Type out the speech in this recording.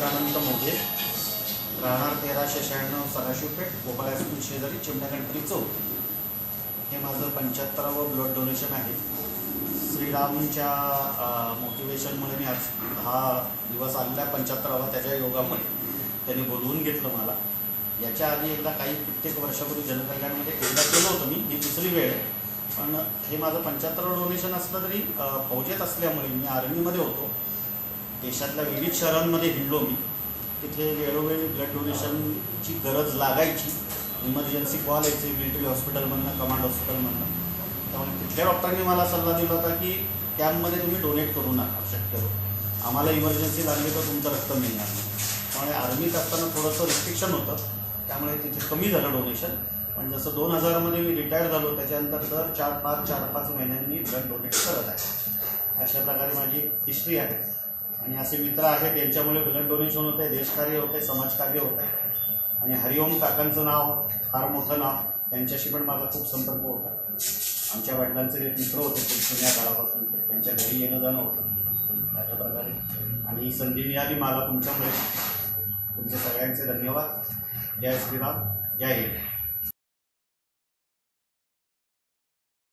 अनंत मोघे, राहणार 1396 सदाशिवपेठ, गोपाळ हायस्कूल शेजारी, चिमण्या गणपती चौक. हे माझं 75वं ब्लड डोनेशन आहे. श्रीरामच्या मोटिवेशनमुळे मी आज हा दिवस आलेला 75वा, त्याच्या योगामुळे त्यांनी बोलवून घेतलं मला. याच्या आधी एकदा कित्येक वर्षापूर्वी जनकल्याणमध्ये एकदा केलं होतं मी, ही दुसरी वेळ आहे. पण हे माझं 75वं डोनेशन असलं तरी फौजेत असल्यामुळे मी आर्मीमध्ये होतो. देशातल्या विविध शहरांमध्ये हिंडलो मी. तिथे वेळोवेळी ब्लड डोनेशनची गरज लागायची. इमर्जन्सी कॉल यायची मिलिटरी हॉस्पिटलमधनं, कमांड हॉस्पिटलमधनं. त्यामुळे तिथल्या डॉक्टरांनी मला सल्ला दिला होता की कॅम्पमध्ये तुम्ही डोनेट करू नका शक्यतो, आम्हाला इमर्जन्सी लागली तर तुमचं रक्त मिळणार नाही. त्यामुळे आर्मीत असताना थोडंसं रिस्ट्रिक्शन होतं, त्यामुळे तिथे कमी झालं डोनेशन. पण जसं 2000मध्ये मी रिटायर झालो त्याच्यानंतर दर 4-5 महिन्यांनी मी ब्लड डोनेट करत आहे. अशा प्रकारे माझी हिस्ट्री आहे. आणि असे मित्र आहेत यांच्यामुळे ब्लड डोनेशन होतं आहे, देशकार्य होतं आहे, समाजकार्य होतं आहे. आणि हरिओम काकांचं नाव फार मोठं नाव, त्यांच्याशी पण माझा खूप संपर्क होता. आमच्या वडिलांचे एक मित्र होते खूप जुन्या काळापासून, त्यांच्या घरी येणं जाणं होतं अशा प्रकारे. आणि ही संधी मिळाली मला तुमच्यामुळे. तुमचे सगळ्यांचे धन्यवाद. जय श्रीराम, जय हिंद.